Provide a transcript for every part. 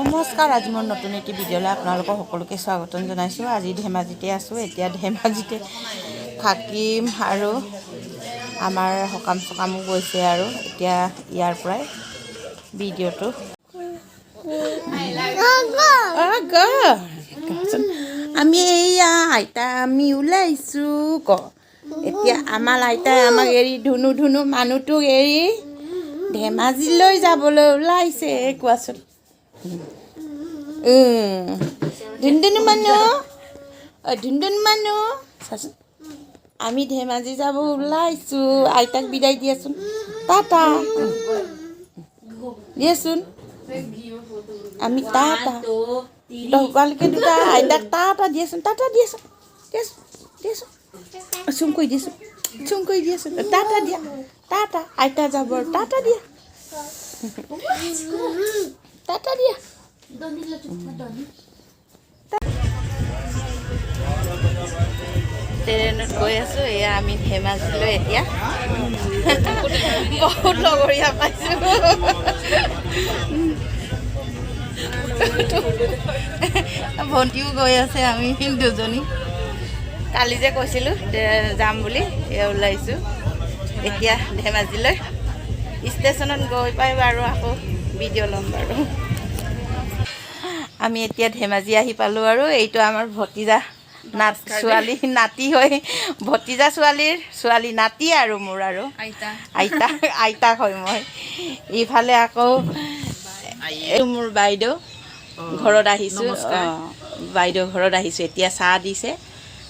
নমস্কাৰ, আজি মোৰ নতুন এটি ভিডিঅ'লৈ আপোনালোকক সকলোকে স্বাগতম জনাইছোঁ। আজি ধেমাজিতে আছোঁ। এতিয়া ধেমাজিতে থাকিম আৰু আমাৰ সকাম চকামো গৈছে আৰু এতিয়া ইয়াৰ পৰাই ভিডিঅ'টো আমি এইয়া আইতা আমি ওলাইছোঁ এতিয়া আমাৰ আইতাই আমাক এৰি ধুনু মানুহটোক এৰি ধেমাজিলৈ যাবলৈ ওলাইছে। কোৱাচোন ধুনু মানুহ চাচোন, আমি ধেমাজি যাব ওলাইছোঁ। আইতাক বিদায় দিয়াচোন, টাটা দিয়াচোন। আমি টাটা তোমালোকে দুটা আইতাক টাটা দিয়াচোন, টাটা দিয়াচোন দিয়াচোন চুম কৰি দিয়াচোন টাটা দিয়া, টাটা আইতা যাব, টাটা দিয়া, টাটা দিয়া। ট্ৰেইনত গৈ আছোঁ। এয়া আমি ধেমাজিলৈ এতিয়া বহুত লগৰীয়া পাইছোঁ। ভণ্টিও গৈ আছে, আমি দুজনী কালি যে কৈছিলোঁ যাম বুলি এয়া ওলাইছোঁ এতিয়া ধেমাজিলৈ। ষ্টেচনত গৈ পাই বাৰু আকৌ ভিডিঅ' ল'ম বাৰু। আমি এতিয়া ধেমাজি আহি পালোঁ আৰু এইটো আমাৰ ভতিজা ছোৱালী নাতি হয়, ভতিজা ছোৱালী নাতি আৰু মোৰ আৰু আইতাক হয় মই। ইফালে আকৌ এইটো মোৰ বাইদেউ ঘৰত আহিছোঁ। বাইদেউ ঘৰত আহিছোঁ, এতিয়া চাহ দিছে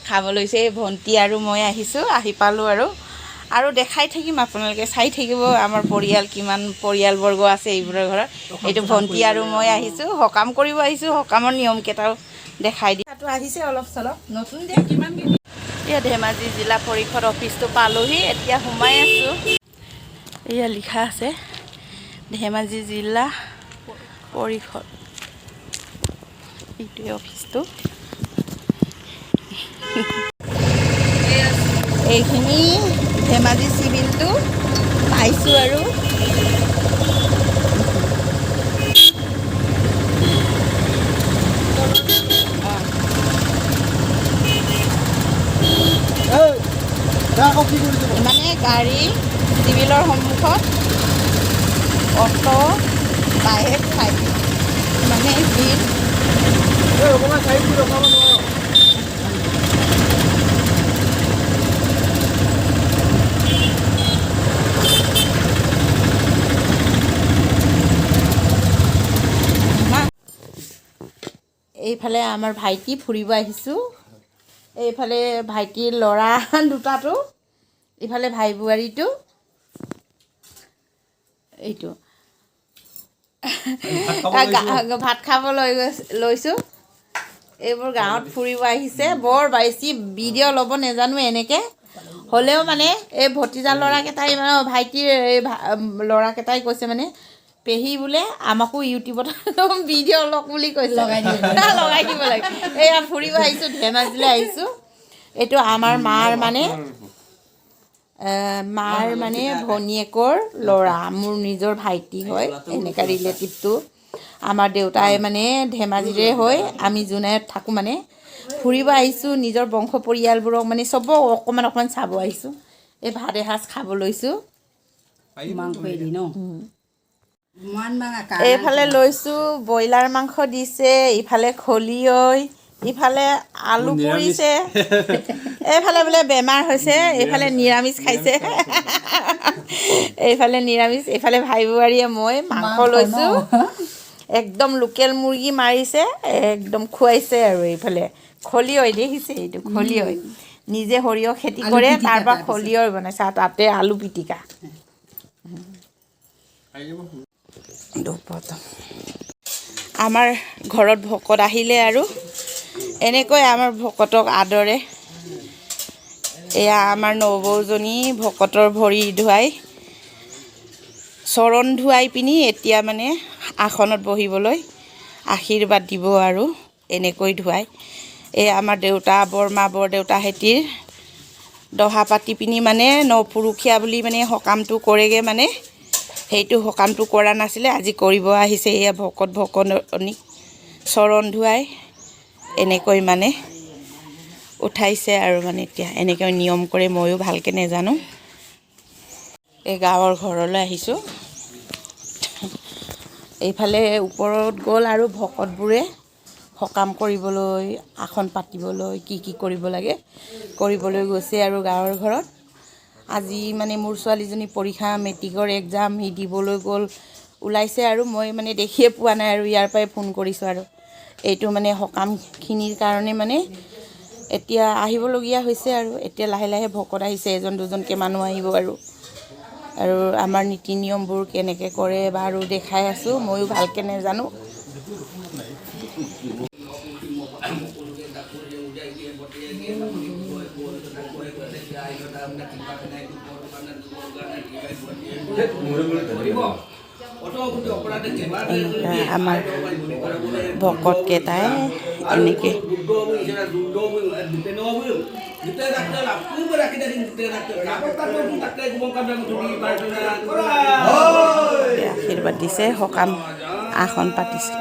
খাব লৈছে। ভণ্টি আৰু মই আহিছোঁ, আহি পালোঁ আৰু দেখাই থাকিম, আপোনালোকে চাই থাকিব আমাৰ পৰিয়াল কিমান পৰিয়ালবৰ্গ আছে এইবোৰৰ ঘৰত। এইটো ভণ্টি আৰু মই আহিছোঁ, সকাম কৰিব আহিছোঁ। সকামৰ নিয়মকেইটাও দেখাই দিম। আহিছে অলপ চলপ নতুন যে কিমান। এতিয়া ধেমাজি জিলা পৰিষদ অফিচটো পালোহি, এতিয়া সোমাই আছোঁ। এয়া লিখা আছে ধেমাজি জিলা পৰিষদ, এইটোৱে অফিচটো। এইখিনি ধেমাজি চিভিলটো পাইছোঁ আৰু মানে গাড়ী চিভিলৰ সন্মুখত অটো বাইক ঠাইত মানে ভিৰ। এইফালে আমাৰ ভাইটি ফুৰিব আহিছোঁ। এইফালে ভাইটিৰ ল'ৰা দুটাটো, ইফালে ভাই বোৱাৰীটো। এইটো ভাত খাব লৈছোঁ। এইবোৰ গাঁৱত ফুৰিব আহিছে। বৰ বেছি ভিডিঅ' ল'ব নাজানো এনেকৈ হ'লেও মানে এই ভতিজা ল'ৰাকেইটাই মানে ভাইটিৰ এই ল'ৰাকেইটাই কৈছে মানে পেহী বোলে আমাকো ইউটিউবত ভিডিঅ' লওক বুলি কৈছে, লগাই দিব লাগে। এয়া ফুৰিব আহিছোঁ, ধেমাজিলৈ আহিছোঁ। এইটো আমাৰ মাৰ মানে ভনীয়েকৰ ল'ৰা, মোৰ নিজৰ ভাইটি হয় এনেকুৱা ৰিলেটিভটো। আমাৰ দেউতাই মানে ধেমাজিৰে হৈ আমি জোনাইত থাকোঁ মানে ফুৰিব আহিছোঁ। নিজৰ বংশ পৰিয়ালবোৰক মানে চবক অকণমান চাব আহিছোঁ। এই ভাত এসাঁজ খাব লৈছোঁ। এইফালে লৈছোঁ ব্ৰইলাৰ মাংস দিছে, ইফালে খলিয়ৈ, ইফালে আলু পুৰিছে। এইফালে বোলে বেমাৰ হৈছে, এইফালে নিৰামিষ খাইছে। এইফালে নিৰামিষ, এইফালে ভাই বোৱাৰীয়ে মই মাংস লৈছোঁ। একদম লোকেল মুৰ্গী মাৰিছে, একদম খুৱাইছে। আৰু এইফালে খলিয়ৈ দেখিছে, এইটো খলিয়ৈ নিজে সৰিয়হ খেতি কৰে, তাৰপৰা খলিয়ৈ বনাইছে আৰু তাতে আলু পিটিকা। আমাৰ ঘৰত ভকত আহিলে আৰু এনেকৈ আমাৰ ভকতক আদৰে। এয়া আমাৰ নবৌজনী ভকতৰ ভৰি ধুৱাই, চৰণ ধুৱাই পিনি এতিয়া মানে আসনত বহিবলৈ আশীৰ্বাদ দিব আৰু এনেকৈ ধুৱাই। এই আমাৰ দেউতা বৰমা বৰদেউতাহঁতিৰ দহা পাতি পিনি মানে নপুৰুষীয়া বুলি মানে সকামটো কৰেগৈ মানে সেইটো সকামটো কৰা নাছিলে, আজি কৰিব আহিছে। এয়া ভকত ভকতনীক চৰণ ধুৱাই এনেকৈ মানে উঠাইছে আৰু মানে এতিয়া এনেকৈ নিয়ম কৰে, ময়ো ভালকৈ নাজানো। এই গাঁৱৰ ঘৰলৈ আহিছোঁ। এইফালে ওপৰত গ'ল আৰু ভকতবোৰে সকাম কৰিবলৈ, আসন পাতিবলৈ কি কি কৰিব লাগে কৰিবলৈ গৈছে আৰু গাঁৱৰ ঘৰত। আজি মানে মোৰ ছোৱালীজনী পৰীক্ষা, মেট্ৰিকৰ এক্সাম সি দিবলৈ গ'ল, ওলাইছে আৰু মই মানে দেখিয়ে পোৱা নাই আৰু ইয়াৰ পৰাই ফোন কৰিছোঁ। আৰু এইটো মানে সকামখিনিৰ কাৰণে মানে এতিয়া আহিবলগীয়া হৈছে আৰু এতিয়া লাহে লাহে ভকত আহিছে, এজন দুজনকৈ মানুহ আহিব আৰু আমাৰ নীতি নিয়মবোৰ কেনেকৈ কৰে বাৰু দেখাই আছোঁ, ময়ো ভালকৈ নাজানো। আমাৰ ভকতকেইটাই এনেকৈ আশীৰ্বাদ দিছে, সকাম আসন পাতিছে।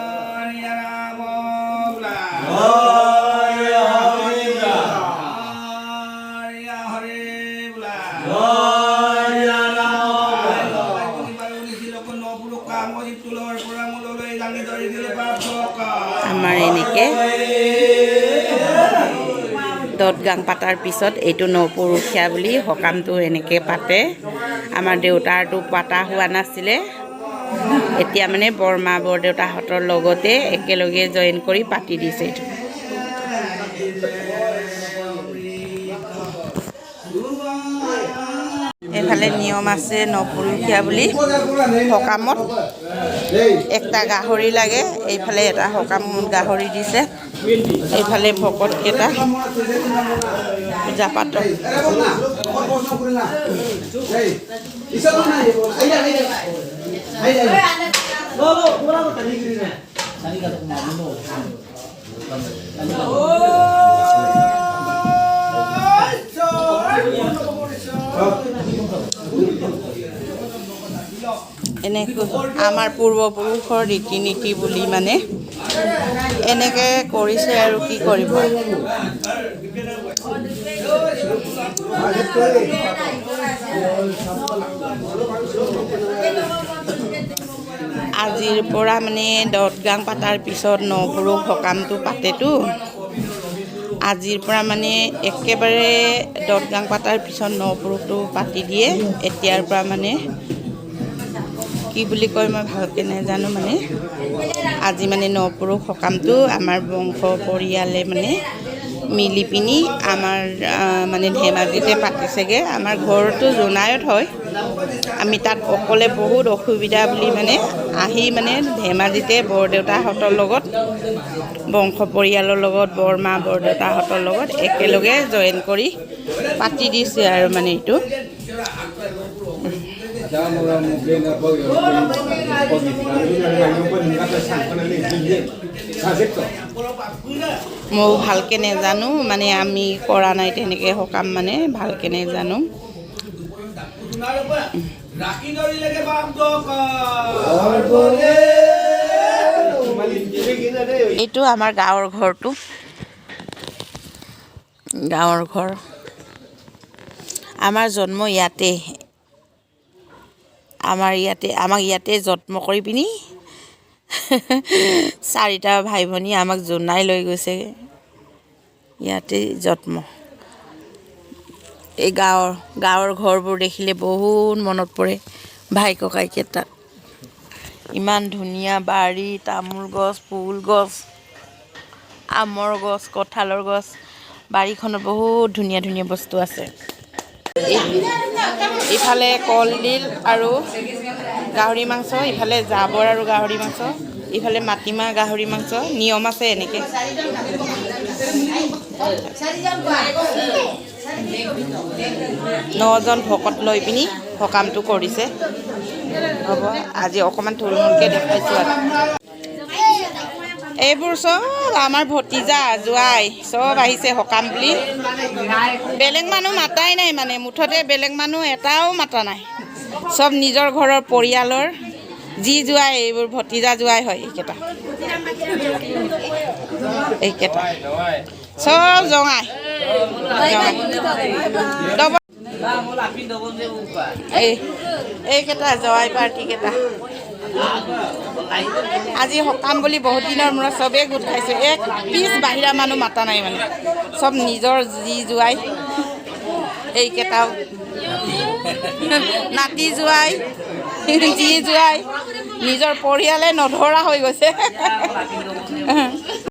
আমাৰ এনেকৈ দদগাং পাতাৰ পিছত এইটো নপুৰুষীয়া বুলি সকামটো এনেকৈ পাতে। আমাৰ দেউতাৰটো পাতা হোৱা নাছিলে, এতিয়া মানে বৰমা বৰদেউতাহঁতৰ লগতে একেলগে জইন কৰি পাতি দিছে এইটো। এইফালে নিয়ম আছে নপুৰুষীয়া বুলি সকামত একটা গাহৰি লাগে, এইফালে এটা সকামত গাহৰি দিছে। এইফালে ভকতকেইটা পূজা পাত। এনেকৈ আমাৰ পূৰ্বপুৰুষৰ ৰীতি নীতি বুলি মানে এনেকৈ কৰিছে আৰু কি কৰিব। আজিৰ পৰা মানে দদগাং পাতাৰ পিছত নপুৰুষ সকামটো পাতেতো, আজিৰ পৰা মানে একেবাৰে দদগাং পাতাৰ পিছত নপুৰুষটো পাতি দিয়ে। এতিয়াৰ পৰা মানে কি বুলি কয় মই ভালকৈ নাজানো, মানে আজি মানে নপুৰুষ সকামটো আমাৰ বংশ পৰিয়ালে মানে মিলি পিনি আমাৰ মানে ধেমাজিতে পাতিছেগৈ। আমাৰ ঘৰটো জোনাইত হয়, আমি তাত অকলে বহুত অসুবিধা বুলি মানে আহি মানে ধেমাজিতে বৰদেউতাহঁতৰ লগত, বংশ পৰিয়ালৰ লগত, বৰমা বৰদেউতাহঁতৰ লগত একেলগে জইন কৰি পাতি দিছে আৰু মানে এইটো। ময়ো ভালকৈ নাজানো, মানে আমি কৰা নাই তেনেকৈ সকাম, মানে ভালকৈ নাজানো। এইটো আমাৰ গাঁৱৰ ঘৰটো, গাঁৱৰ ঘৰ। আমাৰ জন্ম ইয়াতে, আমাক ইয়াতে জন্ম কৰি পিনি 4টা ভাই ভনী আমাক জোনাই লৈ গৈছে, ইয়াতে জন্ম। এই গাঁৱৰ ঘৰবোৰ দেখিলে বহুত মনত পৰে ভাই ককাইকেইটা। ইমান ধুনীয়া বাৰী, তামোল গছ, ফুল গছ, আমৰ গছ, কঁঠালৰ গছ, বাৰীখনত বহুত ধুনীয়া ধুনীয়া বস্তু আছে। ইফালে কলডিল আৰু গাহৰি মাংস, ইফালে জাবৰ আৰু গাহৰি মাংস, ইফালে মাটিমাহ গাহৰি মাংস। নিয়ম আছে এনেকৈ। 9জন ভকত লৈ পিনি সকামটো কৰিছে। হ'ব, আজি অকণমান থুলমূলকৈ দেখাইছোঁ আৰু। এইবোৰ চব আমাৰ ভতিজা জোৱাই চব আহিছে সকাম বুলি। বেলেগ মানুহ মাতাই নাই, মানে মুঠতে বেলেগ মানুহ এটাও মাতা নাই। চব নিজৰ ঘৰৰ পৰিয়ালৰ যি জোৱাই এইবোৰ ভতিজা জোৱাই হয় এইকেইটা চব জঙাই এইকেইটা জৱাই পাৰ্টিকেইটা আজি সকাম বুলি বহুত দিনৰ মূৰত চবেই গোট খাইছোঁ এক পিছ বাহিৰা মানুহ মাতা নাই মানে চব নিজৰ যি জোৱাই এইকেইটাও নাতি জোৱাই যি জোৱাই নিজৰ পৰিয়ালে নধৰা হৈ গৈছে